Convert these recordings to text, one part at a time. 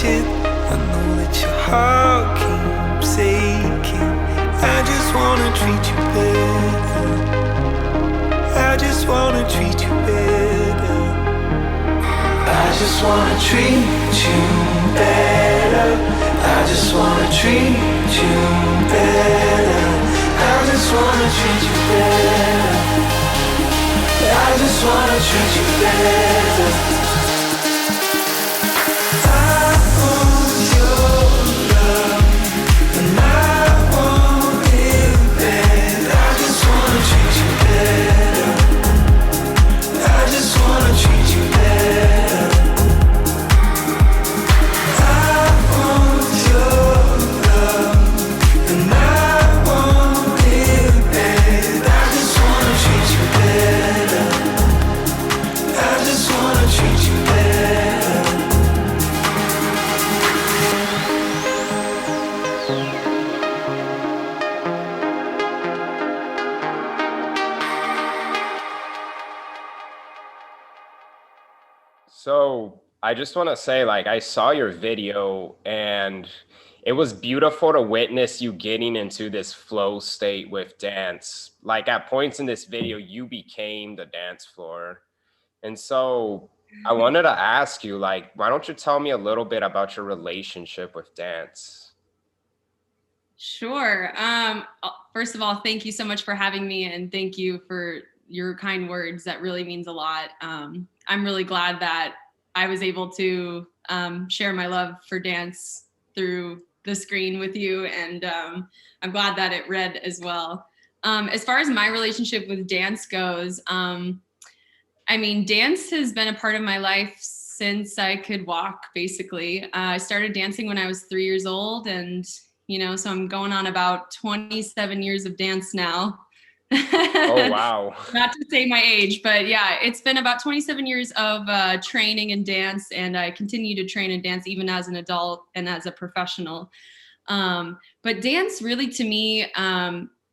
Brigid, I know that your heart keeps aching. I just wanna treat you better. I just wanna treat you better. I just wanna treat you better. I just wanna treat you better. I just wanna treat you better. I just wanna treat you better. I want your love, and I want it bad. I just wanna treat you better. I just wanna treat you better. I want your love, and I want it bad. I just wanna treat you better. I just wanna treat you better. So I just want to say, like, I saw your video and it was beautiful to witness you getting into this flow state with dance. Like, at points in this video, you became the dance floor. And so I wanted to ask you, like, why don't you tell me a little bit about your relationship with dance? Sure. First of all, thank you so much for having me, and thank you for your kind words. That really means a lot. I'm really glad that I was able to share my love for dance through the screen with you, and I'm glad that it read as well. As far as my relationship with dance goes, I mean, dance has been a part of my life since I could walk, basically. I started dancing when I was 3 years old, and so I'm going on about 27 years of dance now. Oh, wow. Not to say my age, but yeah, it's been about 27 years of training in dance, and I continue to train in dance even as an adult and as a professional. But dance really, to me,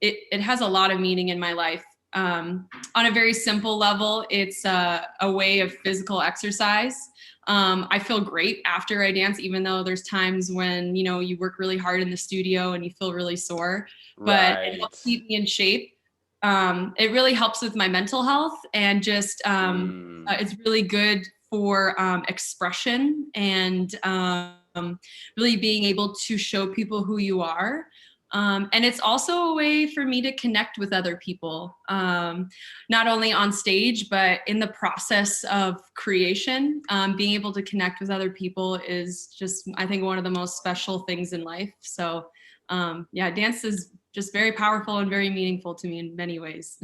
it has a lot of meaning in my life. On a very simple level, it's a way of physical exercise. I feel great after I dance, even though there's times when, you work really hard in the studio and you feel really sore, but it helps Right. keep me in shape. It really helps with my mental health, and just it's really good for expression, and really being able to show people who you are. And it's also a way for me to connect with other people, not only on stage, but in the process of creation. Being able to connect with other people is just, I think, one of the most special things in life. So yeah, dance is just very powerful and very meaningful to me in many ways.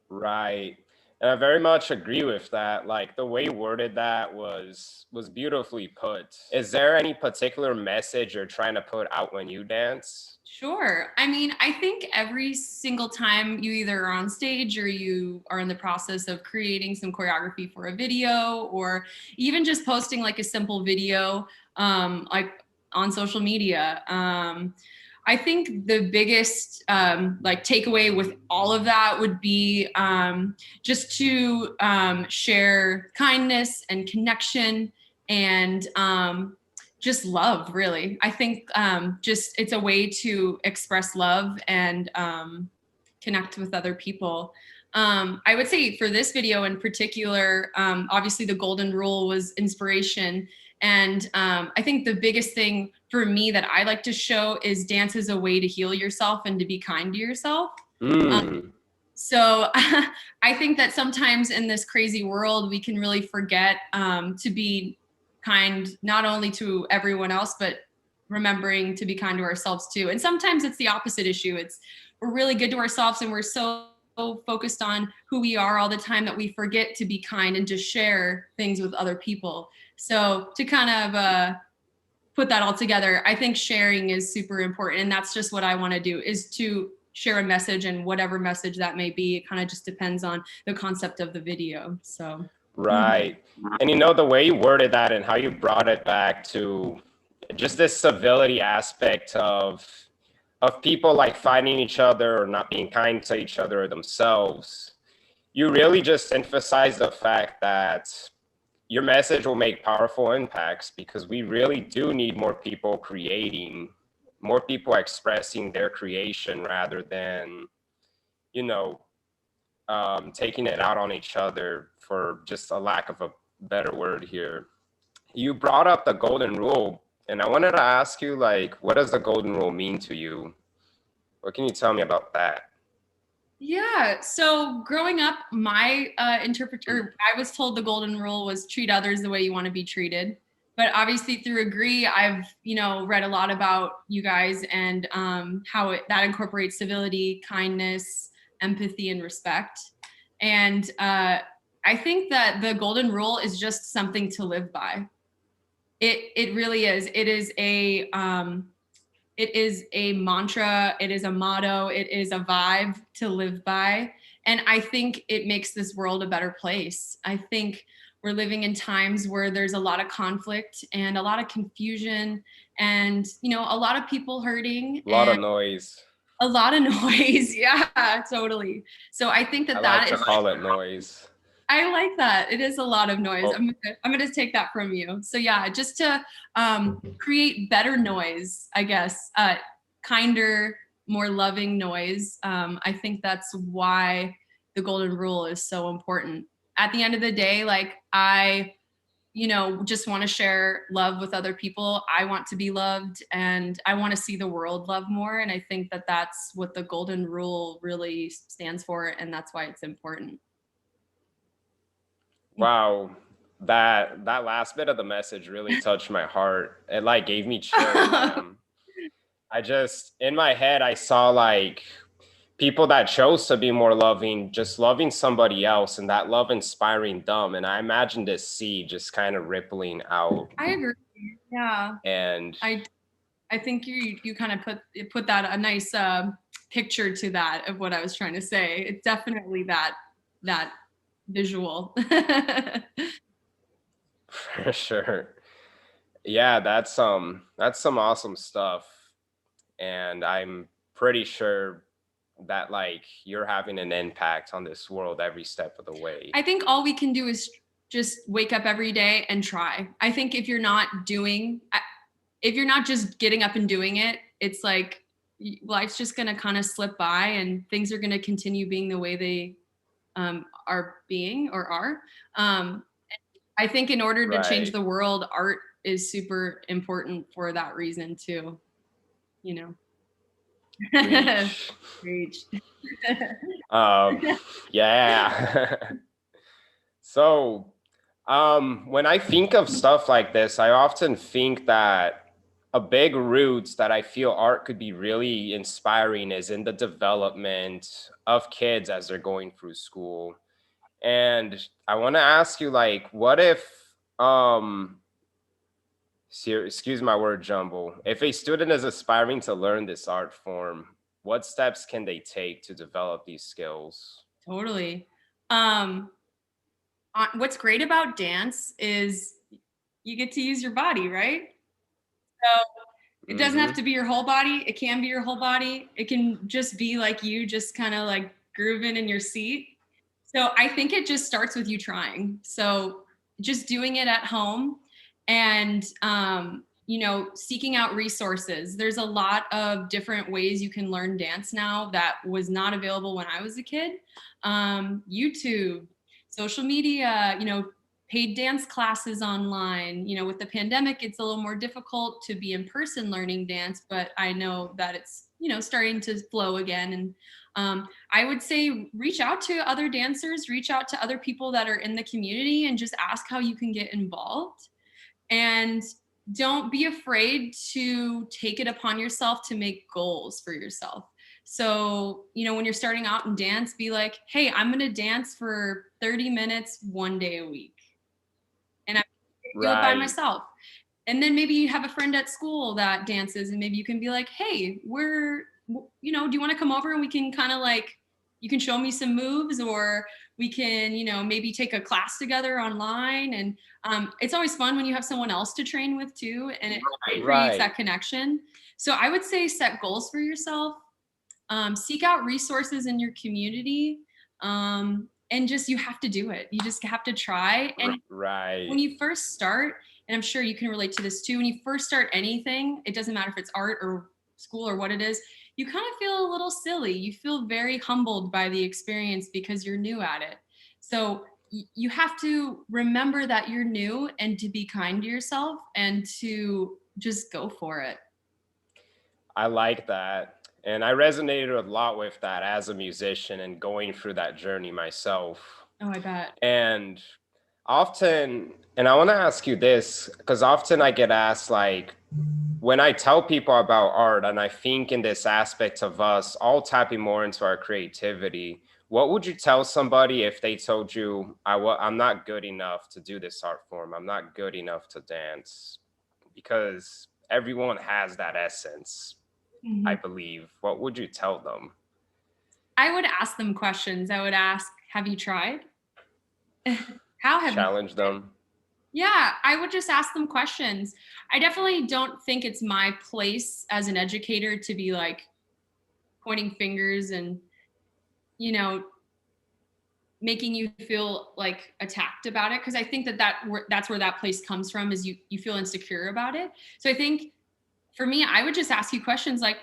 Right. And I very much agree with that. Like, the way you worded that was beautifully put. Is there any particular message you're trying to put out when you dance? Sure. I mean, I think every single time you either are on stage or you are in the process of creating some choreography for a video, or even just posting like a simple video, like on social media. I think the biggest like takeaway with all of that would be just to share kindness and connection, and just love, really. I think just it's a way to express love and connect with other people. I would say for this video in particular, obviously the golden rule was inspiration. And I think the biggest thing for me that I like to show is dance as a way to heal yourself and to be kind to yourself. Mm. So I think that sometimes in this crazy world, we can really forget to be kind, not only to everyone else, but remembering to be kind to ourselves too. And sometimes it's the opposite issue. It's we're really good to ourselves, and we're so focused on who we are all the time that we forget to be kind and to share things with other people. So to kind of put that all together, I think sharing is super important. And that's just what I want to do, is to share a message, and whatever message that may be. It kind of just depends on the concept of the video. So Right. And the way you worded that and how you brought it back to just this civility aspect of people like fighting each other or not being kind to each other or themselves, you really just emphasize the fact that your message will make powerful impacts, because we really do need more people creating, more people expressing their creation rather than, you know, taking it out on each other, for just a lack of a better word here. You brought up the golden rule, and I wanted to ask you, like, what does the golden rule mean to you? What can you tell me about that? Yeah. So growing up, my I was told the golden rule was treat others the way you want to be treated. But obviously, through Agree, I've read a lot about you guys and how that incorporates civility, kindness, empathy, and respect. And I think that the golden rule is just something to live by. It really is. It is a mantra, it is a motto, it is a vibe to live by. And I think it makes this world a better place. I think we're living in times where there's a lot of conflict and a lot of confusion and, a lot of people hurting. A lot of noise. A lot of noise. Yeah, totally. So I think that I that like to call it noise. I like that. It is a lot of noise. Oh. I'm gonna take that from you. So yeah, just to create better noise, I guess, kinder, more loving noise. I think that's why the golden rule is so important. At the end of the day, like I, just want to share love with other people. I want to be loved, and I want to see the world love more. And I think that that's what the golden rule really stands for, and that's why it's important. Wow, that last bit of the message really touched my heart. It like gave me chills. I just, in my head, I saw like people that chose to be more loving, just loving somebody else, and that love inspiring them. And I imagined this seed just kind of rippling out. I agree. Yeah. And I think you kind of put that a nice picture to that of what I was trying to say. It's definitely that visual. For sure. Yeah, that's some awesome stuff. And I'm pretty sure that like you're having an impact on this world every step of the way. I think all we can do is just wake up every day and try. I think if you're not just getting up and doing it, it's like life's just going to kind of slip by and things are going to continue being the way they are being or are. I think in order to change the world, art is super important for that reason too. Preach. Yeah. So when I think of stuff like this, I often think that a big root that I feel art could be really inspiring is in the development of kids as they're going through school. And I want to ask you, like, what if excuse my word jumble, if a student is aspiring to learn this art form, what steps can they take to develop these skills? Totally. What's great about dance is you get to use your body, right? So it doesn't have to be your whole body. It can be your whole body. It can just be like you just kind of like grooving in your seat. So I think it just starts with you trying. So just doing it at home and, seeking out resources. There's a lot of different ways you can learn dance now that was not available when I was a kid. YouTube, social media, paid dance classes online. With the pandemic, it's a little more difficult to be in person learning dance, but I know that it's, starting to flow again. And I would say reach out to other dancers, reach out to other people that are in the community and just ask how you can get involved. And don't be afraid to take it upon yourself to make goals for yourself. So, when you're starting out in dance, be like, hey, I'm going to dance for 30 minutes, 1 day a week. And I do it by myself. And then maybe you have a friend at school that dances and maybe you can be like, hey, do you want to come over and we can kind of like, you can show me some moves or we can, maybe take a class together online. And it's always fun when you have someone else to train with too. And it creates that connection. So I would say set goals for yourself. Seek out resources in your community. and just, you have to do it. You just have to try. And Right. when you first start, and I'm sure you can relate to this too, when you first start anything, it doesn't matter if it's art or school or what it is, you kind of feel a little silly. You feel very humbled by the experience because you're new at it. So you have to remember that you're new, and to be kind to yourself, and to just go for it. I like that. And I resonated a lot with that as a musician and going through that journey myself. Oh, I bet. And often, and I want to ask you this, because often I get asked, like, when I tell people about art, and I think in this aspect of us all tapping more into our creativity, what would you tell somebody if they told you, I'm not good enough to do this art form, I'm not good enough to dance? Because everyone has that essence, I Mhm. believe. What would you tell them? I would ask them questions. I would ask, have you tried? How have you? Challenge them? Yeah, I would just ask them questions. I definitely don't think it's my place as an educator to be like pointing fingers and, you know, making you feel like attacked about it, because I think that's where that place comes from, is you feel insecure about it. So I think for me, I would just ask you questions like,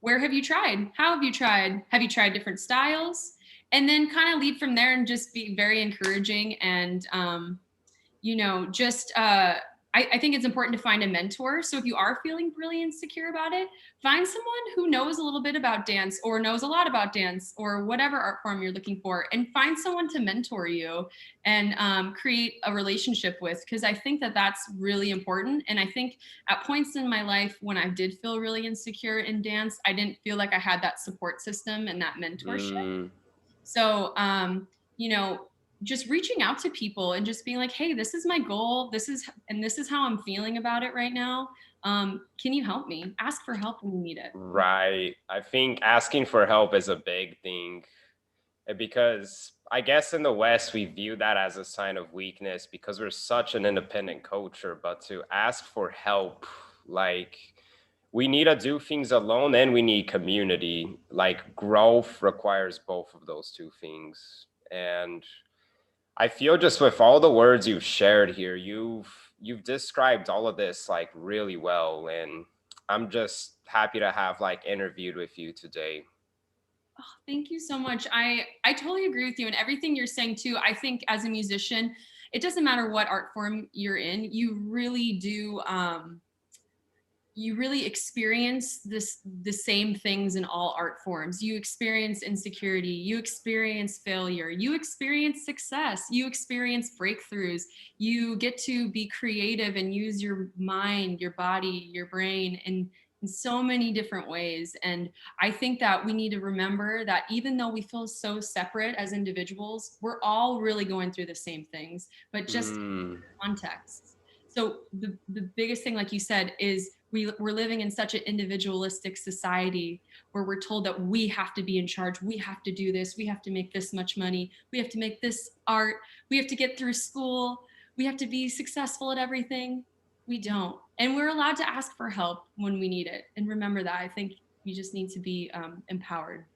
where have you tried? How have you tried? Have you tried different styles? And then kind of lead from there, and just be very encouraging. And just I think it's important to find a mentor. So if you are feeling really insecure about it, find someone who knows a little bit about dance, or knows a lot about dance, or whatever art form you're looking for, and find someone to mentor you and create a relationship with, because I think that that's really important. And I think at points in my life when I did feel really insecure in dance, I didn't feel like I had that support system and that mentorship. Mm, So, just reaching out to people and just being like, hey, this is my goal. This is how I'm feeling about it right now. Can you help me? Ask for help when you need it. right. I think asking for help is a big thing. Because I guess in the West, we view that as a sign of weakness because we're such an independent culture. But to ask for help, like, we need to do things alone and we need community. Like, growth requires both of those two things. And I feel just with all the words you've shared here, you've described all of this like really well. And I'm just happy to have like interviewed with you today. Oh, thank you so much. I totally agree with you, and everything you're saying too. I think as a musician, it doesn't matter what art form you're in. You really experience the same things in all art forms. You experience insecurity, you experience failure, you experience success, you experience breakthroughs. You get to be creative and use your mind, your body, your brain in so many different ways. And I think that we need to remember that even though we feel so separate as individuals, we're all really going through the same things, but just Mm, contexts. So the biggest thing, like you said, is we're living in such an individualistic society where we're told that we have to be in charge. We have to do this. We have to make this much money. We have to make this art. We have to get through school. We have to be successful at everything. We don't. And we're allowed to ask for help when we need it. And remember that. I think you just need to be empowered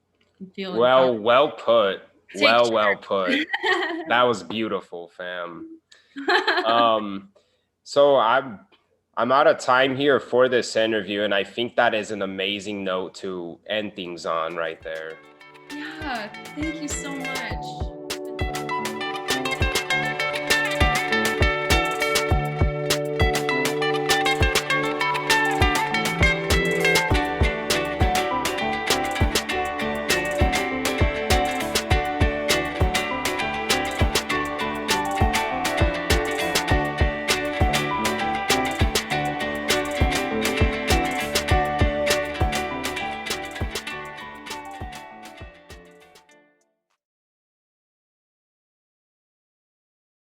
and feel empowered. well put. Take Well put. That was beautiful, fam. Um, so I'm out of time here for this interview, and I think that is an amazing note to end things on right there. Yeah, thank you so much.